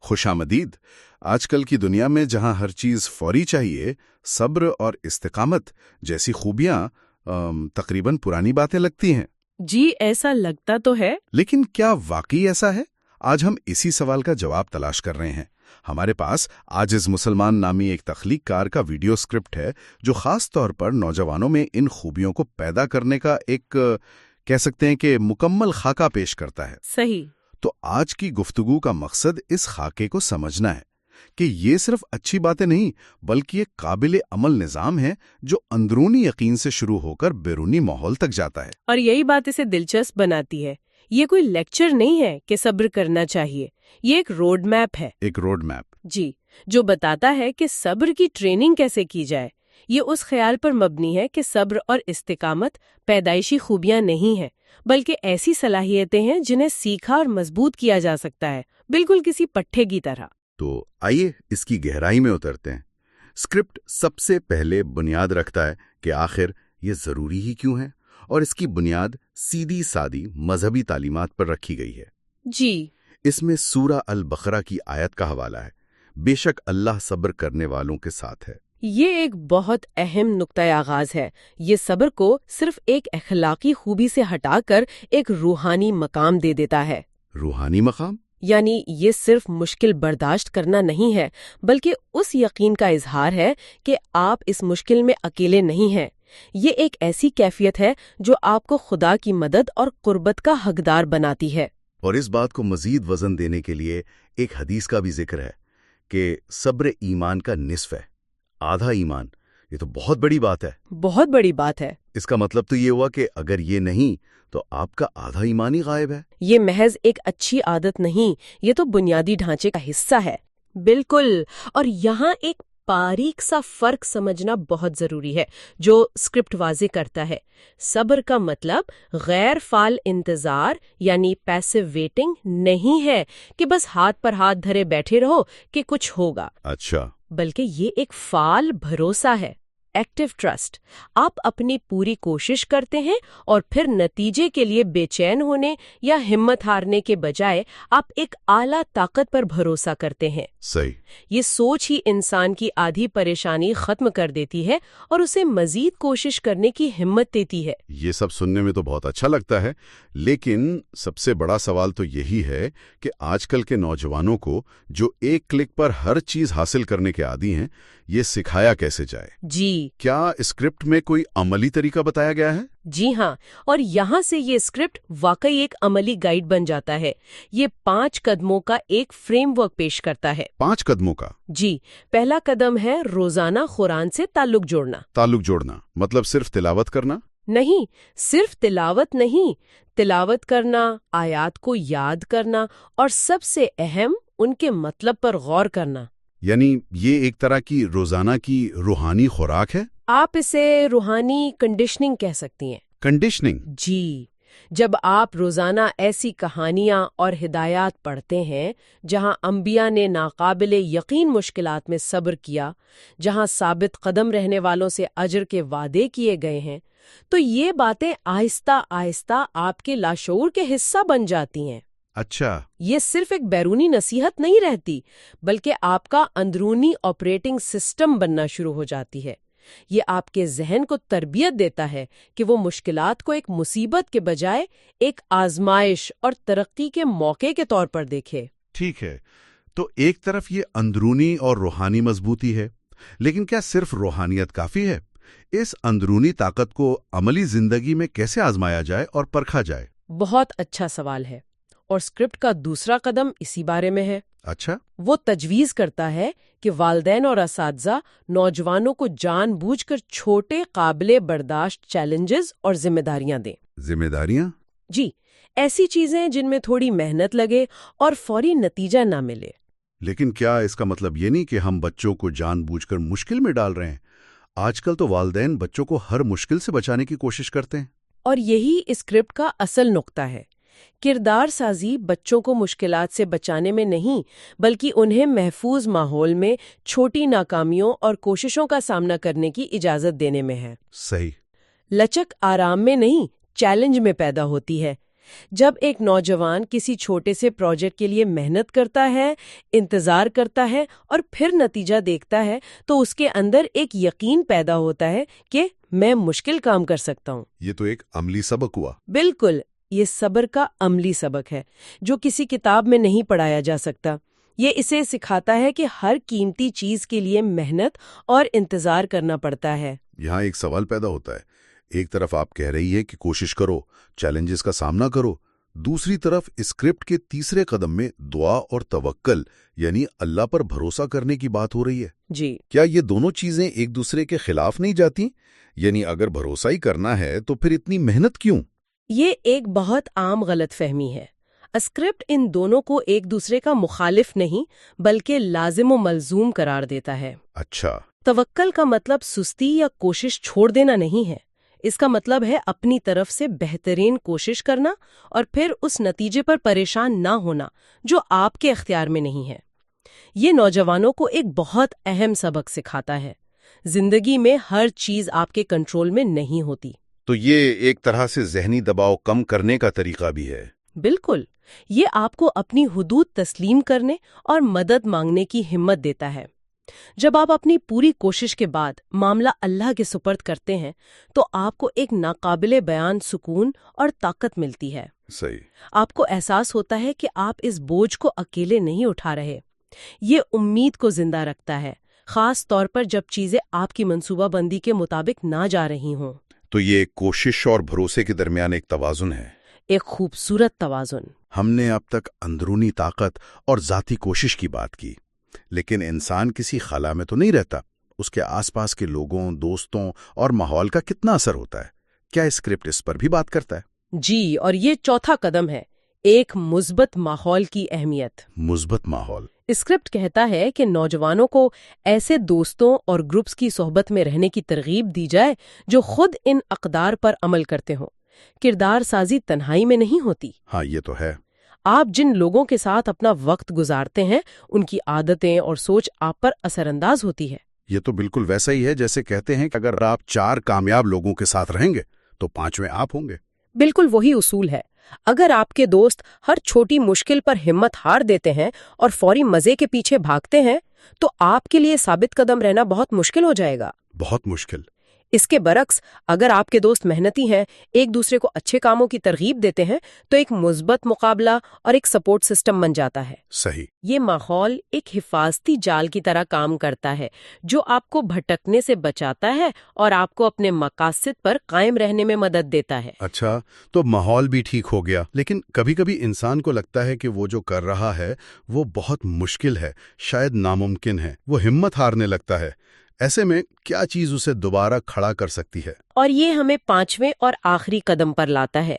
خوش آمدید۔ آج کل کی دنیا میں جہاں ہر چیز فوری چاہیے، صبر اور استقامت جیسی خوبیاں تقریباً پرانی باتیں لگتی ہیں۔ جی ایسا لگتا تو ہے، لیکن کیا واقعی ایسا ہے؟ آج ہم اسی سوال کا جواب تلاش کر رہے ہیں۔ ہمارے پاس عاجز مسلمان نامی ایک تخلیق کار کا ویڈیو سکرپٹ ہے جو خاص طور پر نوجوانوں میں ان خوبیوں کو پیدا کرنے کا ایک کہہ سکتے ہیں کہ مکمل خاکہ پیش کرتا ہے۔ صحیح۔ تو آج کی گفتگو کا مقصد اس خاکے کو سمجھنا ہے کہ یہ صرف اچھی باتیں نہیں بلکہ ایک قابل عمل نظام ہے جو اندرونی یقین سے شروع ہو کر بیرونی ماحول تک جاتا ہے۔ اور یہی بات اسے دلچسپ بناتی ہے۔ یہ کوئی لیکچر نہیں ہے کہ صبر کرنا چاہیے، یہ ایک روڈ میپ ہے۔ ایک روڈ میپ، جی، جو بتاتا ہے کہ صبر کی ٹریننگ کیسے کی جائے۔ یہ اس خیال پر مبنی ہے کہ صبر اور استقامت پیدائشی خوبیاں نہیں ہیں بلکہ ایسی صلاحیتیں ہیں جنہیں سیکھا اور مضبوط کیا جا سکتا ہے، بالکل کسی پٹھے کی طرح۔ تو آئیے اس کی گہرائی میں اترتے ہیں۔ اسکرپٹ سب سے پہلے بنیاد رکھتا ہے کہ آخر یہ ضروری ہی کیوں ہے، اور اس کی بنیاد سیدھی سادی مذہبی تعلیمات پر رکھی گئی ہے۔ جی، اس میں سورہ البقرہ کی آیت کا حوالہ ہے، بے شک اللہ صبر کرنے والوں کے ساتھ ہے۔ یہ ایک بہت اہم نقطۂ آغاز ہے۔ یہ صبر کو صرف ایک اخلاقی خوبی سے ہٹا کر ایک روحانی مقام دے دیتا ہے۔ روحانی مقام؟ یعنی یہ صرف مشکل برداشت کرنا نہیں ہے بلکہ اس یقین کا اظہار ہے کہ آپ اس مشکل میں اکیلے نہیں ہیں۔ یہ ایک ایسی کیفیت ہے جو آپ کو خدا کی مدد اور قربت کا حقدار بناتی ہے۔ اور اس بات کو مزید وزن دینے کے لیے ایک حدیث کا بھی ذکر ہے کہ صبر ایمان کا نصف ہے، آدھا ایمان۔ یہ تو بہت بڑی بات ہے۔ بہت بڑی بات ہے۔ اس کا مطلب تو یہ ہوا کہ اگر یہ نہیں تو آپ کا آدھا ایمان ہی غائب ہے۔ یہ محض ایک اچھی عادت نہیں، یہ تو بنیادی ڈھانچے کا حصہ ہے۔ بالکل، اور یہاں ایک باریک سا فرق سمجھنا بہت ضروری ہے جو اسکرپٹ واضح کرتا ہے۔ صبر کا مطلب غیر فعال انتظار یعنی پیسو ویٹنگ نہیں ہے کہ بس ہاتھ پر ہاتھ دھرے بیٹھے رہو کہ کچھ ہوگا۔ اچھا، بلکہ یہ ایک فعال بھروسہ ہے، ایکٹیو ٹرسٹ۔ آپ اپنی پوری کوشش کرتے ہیں اور پھر نتیجے کے لیے بے چین ہونے یا ہمت ہارنے کے بجائے آپ ایک اعلیٰ طاقت پر بھروسہ کرتے ہیں۔ صحیح۔ یہ سوچ ہی انسان کی آدھی پریشانی ختم کر دیتی ہے اور اسے مزید کوشش کرنے کی ہمت دیتی ہے۔ یہ سب سننے میں تو بہت اچھا لگتا ہے، لیکن سب سے بڑا سوال تو یہی ہے کہ آج کل کے نوجوانوں کو جو ایک کلک پر ہر چیز حاصل کرنے کے عادی ہیں، یہ سکھایا کیسے جائے؟ جی، کیا اسکرپٹ میں کوئی عملی طریقہ بتایا گیا ہے؟ جی ہاں، اور یہاں سے یہ اسکرپٹ واقعی ایک عملی گائیڈ بن جاتا ہے۔ یہ 5 قدموں کا ایک فریم ورک پیش کرتا ہے۔ 5 قدموں کا؟ جی، پہلا قدم ہے روزانہ قرآن سے تعلق جوڑنا۔ تعلق جوڑنا مطلب صرف تلاوت کرنا؟ نہیں، صرف تلاوت نہیں، تلاوت کرنا، آیات کو یاد کرنا اور سب سے اہم ان کے مطلب پر غور کرنا۔ یعنی یہ ایک طرح کی روزانہ کی روحانی خوراک ہے؟ آپ اسے روحانی کنڈیشننگ کہہ سکتی ہیں۔ کنڈیشننگ؟ جی، جب آپ روزانہ ایسی کہانیاں اور ہدایات پڑھتے ہیں جہاں انبیاء نے ناقابل یقین مشکلات میں صبر کیا، جہاں ثابت قدم رہنے والوں سے اجر کے وعدے کیے گئے ہیں، تو یہ باتیں آہستہ آہستہ آپ کے لاشعور کے حصہ بن جاتی ہیں۔ اچھا، یہ صرف ایک بیرونی نصیحت نہیں رہتی بلکہ آپ کا اندرونی آپریٹنگ سسٹم بننا شروع ہو جاتی ہے۔ یہ آپ کے ذہن کو تربیت دیتا ہے کہ وہ مشکلات کو ایک مصیبت کے بجائے ایک آزمائش اور ترقی کے موقع کے طور پر دیکھے۔ ٹھیک ہے، تو ایک طرف یہ اندرونی اور روحانی مضبوطی ہے، لیکن کیا صرف روحانیت کافی ہے؟ اس اندرونی طاقت کو عملی زندگی میں کیسے آزمایا جائے اور پرکھا جائے؟ بہت اچھا سوال ہے، اور اسکرپٹ کا دوسرا قدم اسی بارے میں ہے۔ اچھا، وہ تجویز کرتا ہے کہ والدین اور اساتذہ نوجوانوں کو جان بوجھ کر چھوٹے قابل برداشت چیلنجز اور ذمہ داریاں دیں۔ ذمہ داریاں؟ جی، ایسی چیزیں جن میں تھوڑی محنت لگے اور فوری نتیجہ نہ ملے۔ لیکن کیا اس کا مطلب یہ نہیں کہ ہم بچوں کو جان بوجھ کر مشکل میں ڈال رہے ہیں؟ آج کل تو والدین بچوں کو ہر مشکل سے بچانے کی کوشش کرتے ہیں۔ اور یہی اسکرپٹ کا اصل نقطہ ہے۔ کردار سازی بچوں کو مشکلات سے بچانے میں نہیں بلکہ انہیں محفوظ ماحول میں چھوٹی ناکامیوں اور کوششوں کا سامنا کرنے کی اجازت دینے میں ہے۔ صحیح۔ لچک آرام میں نہیں، چیلنج میں پیدا ہوتی ہے۔ جب ایک نوجوان کسی چھوٹے سے پروجیکٹ کے لیے محنت کرتا ہے، انتظار کرتا ہے اور پھر نتیجہ دیکھتا ہے تو اس کے اندر ایک یقین پیدا ہوتا ہے کہ میں مشکل کام کر سکتا ہوں۔ یہ تو ایک عملی سبق ہوا۔ بالکل، یہ صبر کا عملی سبق ہے جو کسی کتاب میں نہیں پڑھایا جا سکتا۔ یہ اسے سکھاتا ہے کہ ہر قیمتی چیز کے لیے محنت اور انتظار کرنا پڑتا ہے۔ یہاں ایک سوال پیدا ہوتا ہے، ایک طرف آپ کہہ رہی ہے کہ کوشش کرو، چیلنجز کا سامنا کرو، دوسری طرف اسکرپٹ کے تیسرے قدم میں دعا اور توکل یعنی اللہ پر بھروسہ کرنے کی بات ہو رہی ہے۔ جی، کیا یہ دونوں چیزیں ایک دوسرے کے خلاف نہیں جاتی؟ یعنی اگر بھروسہ ہی کرنا ہے تو پھر اتنی محنت کیوں؟ یہ ایک بہت عام غلط فہمی ہے۔ اسکرپٹ ان دونوں کو ایک دوسرے کا مخالف نہیں بلکہ لازم و ملزوم قرار دیتا ہے۔ اچھا، توکل کا مطلب سستی یا کوشش چھوڑ دینا نہیں ہے، اس کا مطلب ہے اپنی طرف سے بہترین کوشش کرنا اور پھر اس نتیجے پر پریشان نہ ہونا جو آپ کے اختیار میں نہیں ہے۔ یہ نوجوانوں کو ایک بہت اہم سبق سکھاتا ہے۔ زندگی میں ہر چیز آپ کے کنٹرول میں نہیں ہوتی۔ تو یہ ایک طرح سے ذہنی دباؤ کم کرنے کا طریقہ بھی ہے۔ بالکل، یہ آپ کو اپنی حدود تسلیم کرنے اور مدد مانگنے کی ہمت دیتا ہے۔ جب آپ اپنی پوری کوشش کے بعد معاملہ اللہ کے سپرد کرتے ہیں تو آپ کو ایک ناقابل بیان سکون اور طاقت ملتی ہے۔ صحیح۔ آپ کو احساس ہوتا ہے کہ آپ اس بوجھ کو اکیلے نہیں اٹھا رہے۔ یہ امید کو زندہ رکھتا ہے، خاص طور پر جب چیزیں آپ کی منصوبہ بندی کے مطابق نہ جا رہی ہوں۔ تو یہ کوشش اور بھروسے کے درمیان ایک توازن ہے۔ ایک خوبصورت توازن۔ ہم نے اب تک اندرونی طاقت اور ذاتی کوشش کی بات کی، لیکن انسان کسی خلا میں تو نہیں رہتا۔ اس کے آس پاس کے لوگوں، دوستوں اور ماحول کا کتنا اثر ہوتا ہے؟ کیا اسکرپٹ اس پر بھی بات کرتا ہے؟ جی، اور یہ چوتھا قدم ہے، ایک مثبت ماحول کی اہمیت۔ مثبت ماحول۔ اسکرپٹ کہتا ہے کہ نوجوانوں کو ایسے دوستوں اور گروپس کی صحبت میں رہنے کی ترغیب دی جائے جو خود ان اقدار پر عمل کرتے ہوں۔ کردار سازی تنہائی میں نہیں ہوتی۔ ہاں، یہ تو ہے۔ آپ جن لوگوں کے ساتھ اپنا وقت گزارتے ہیں ان کی عادتیں اور سوچ آپ پر اثر انداز ہوتی ہے۔ یہ تو بالکل ویسا ہی ہے جیسے کہتے ہیں کہ اگر آپ 4 کامیاب لوگوں کے ساتھ رہیں گے تو 5ویں آپ ہوں گے۔ بالکل وہی اصول ہے۔ اگر آپ کے دوست ہر چھوٹی مشکل پر ہمت ہار دیتے ہیں اور فوری مزے کے پیچھے بھاگتے ہیں تو آپ کے لیے ثابت قدم رہنا بہت مشکل ہو جائے گا۔ بہت مشکل۔ اس کے برعکس اگر آپ کے دوست محنتی ہیں، ایک دوسرے کو اچھے کاموں کی ترغیب دیتے ہیں تو ایک مثبت مقابلہ اور ایک سپورٹ سسٹم بن جاتا ہے۔ صحیح۔ یہ ماحول ایک حفاظتی جال کی طرح کام کرتا ہے جو آپ کو بھٹکنے سے بچاتا ہے اور آپ کو اپنے مقاصد پر قائم رہنے میں مدد دیتا ہے۔ اچھا، تو ماحول بھی ٹھیک ہو گیا، لیکن کبھی کبھی انسان کو لگتا ہے کہ وہ جو کر رہا ہے وہ بہت مشکل ہے، شاید ناممکن ہے، وہ ہمت ہارنے لگتا ہے۔ ایسے میں کیا چیز اسے دوبارہ کھڑا کر سکتی ہے؟ اور یہ ہمیں 5ویں اور آخری قدم پر لاتا ہے،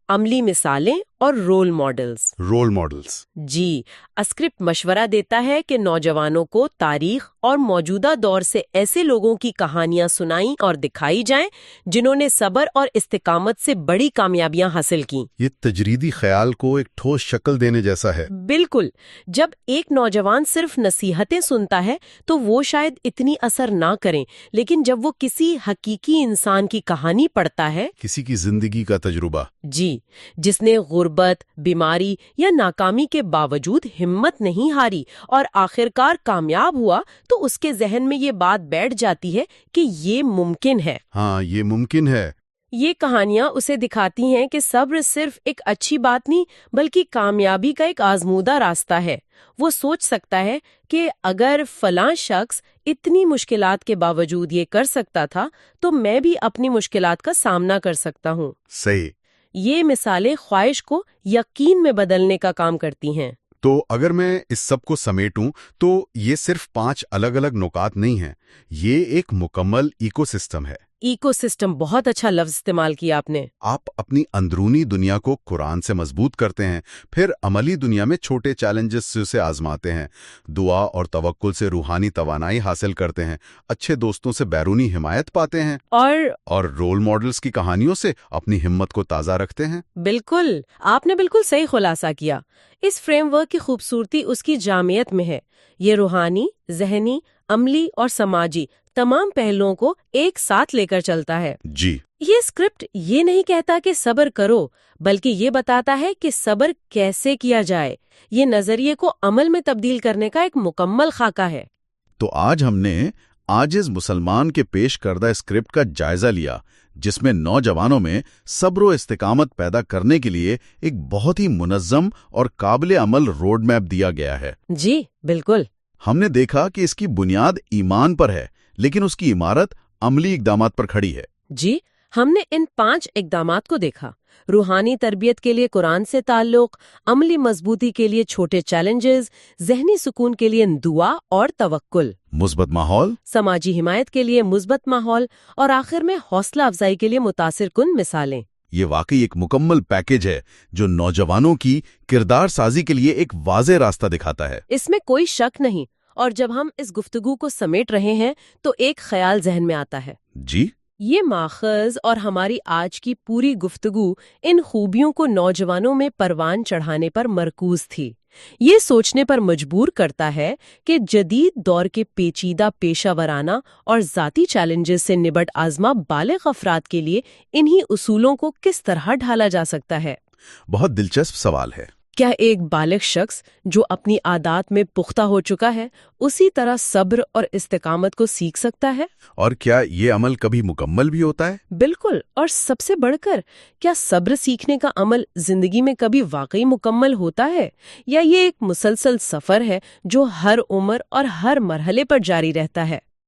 عملی مثالیں اور رول ماڈلز۔ Role models. جی، اسکرپٹ مشورہ دیتا ہے کہ نوجوانوں کو تاریخ اور موجودہ دور سے ایسے لوگوں کی کہانیاں سنائیں اور دکھائی جائیں جنہوں نے صبر اور استقامت سے بڑی کامیابیاں حاصل کیں۔ یہ تجریدی خیال کو ایک ٹھوس شکل دینے جیسا ہے۔ بالکل، جب ایک نوجوان صرف نصیحتیں سنتا ہے تو وہ شاید اتنی اثر نہ کریں، لیکن جب وہ کسی حقیقی انسان کی کہانی پڑھتا ہے، کسی کی زندگی کا تجربہ، جی، جس نے غربت، بیماری یا ناکامی کے باوجود ہمت نہیں ہاری اور آخرکار کامیاب ہوا، تو اس کے ذہن میں یہ بات بیٹھ جاتی ہے کہ یہ ممکن ہے۔ ہاں، یہ ممکن ہے۔ یہ کہانیاں اسے دکھاتی ہیں کہ صبر صرف ایک اچھی بات نہیں بلکہ کامیابی کا ایک آزمودہ راستہ ہے۔ وہ سوچ سکتا ہے کہ اگر فلاں شخص اتنی مشکلات کے باوجود یہ کر سکتا تھا تو میں بھی اپنی مشکلات کا سامنا کر سکتا ہوں۔ صحیح۔ یہ مثالیں خواہش کو یقین میں بدلنے کا کام کرتی ہیں۔ تو اگر میں اس سب کو سمیٹوں تو یہ صرف 5 الگ الگ نکات نہیں ہیں، یہ ایک مکمل ایکو سسٹم ہے۔ ایکو سسٹم، بہت اچھا لفظ استعمال کیا آپ نے۔ آپ اپنی اندرونی دنیا کو قرآن سے مضبوط کرتے ہیں، پھر عملی دنیا میں چھوٹے چیلنجز سے اسے آزماتے ہیں، دعا اور توکل سے روحانی توانائی حاصل کرتے ہیں، اچھے دوستوں سے بیرونی حمایت پاتے ہیں، اور رول ماڈلز کی کہانیوں سے اپنی ہمت کو تازہ رکھتے ہیں۔ بالکل، آپ نے بالکل صحیح خلاصہ کیا۔ اس فریم ورک کی خوبصورتی اس کی جامعیت میں ہے۔ یہ روحانی، ذہنی، عملی اور سماجی تمام پہلوؤں کو ایک ساتھ لے کر چلتا ہے۔ جی، یہ اسکرپٹ یہ نہیں کہتا کہ صبر کرو، بلکہ یہ بتاتا ہے کہ صبر کیسے کیا جائے۔ یہ نظریے کو عمل میں تبدیل کرنے کا ایک مکمل خاکہ ہے۔ تو آج ہم نے عاجز مسلمان کے پیش کردہ اسکرپٹ کا جائزہ لیا، جس میں نوجوانوں میں صبر و استقامت پیدا کرنے کے لیے ایک بہت ہی منظم اور قابل عمل روڈ میپ دیا گیا ہے۔ جی بالکل۔ ہم نے دیکھا کہ اس کی بنیاد ایمان پر ہے، لیکن اس کی عمارت عملی اقدامات پر کھڑی ہے۔ جی، ہم نے ان 5 اقدامات کو دیکھا: روحانی تربیت کے لیے قرآن سے تعلق، عملی مضبوطی کے لیے چھوٹے چیلنجز، ذہنی سکون کے لیے دعا اور توکل، مثبت ماحول، سماجی حمایت کے لیے مثبت ماحول، اور آخر میں حوصلہ افزائی کے لیے متاثر کن مثالیں۔ یہ واقعی ایک مکمل پیکیج ہے جو نوجوانوں کی کردار سازی کے لیے ایک واضح راستہ دکھاتا ہے۔ اس میں کوئی شک نہیں، اور جب ہم اس گفتگو کو سمیٹ رہے ہیں تو ایک خیال ذہن میں آتا ہے۔ جی، یہ ماخذ اور ہماری آج کی پوری گفتگو ان خوبیوں کو نوجوانوں میں پروان چڑھانے پر مرکوز تھی۔ یہ سوچنے پر مجبور کرتا ہے کہ جدید دور کے پیچیدہ پیشہ ورانہ اور ذاتی چیلنجز سے نبٹ آزما بالغ افراد کے لیے انہی اصولوں کو کس طرح ڈھالا جا سکتا ہے۔ بہت دلچسپ سوال ہے۔ کیا ایک بالغ شخص جو اپنی عادات میں پختہ ہو چکا ہے اسی طرح صبر اور استقامت کو سیکھ سکتا ہے؟ اور کیا یہ عمل کبھی مکمل بھی ہوتا ہے؟ بالکل، اور سب سے بڑھ کر کیا صبر سیکھنے کا عمل زندگی میں کبھی واقعی مکمل ہوتا ہے، یا یہ ایک مسلسل سفر ہے جو ہر عمر اور ہر مرحلے پر جاری رہتا ہے؟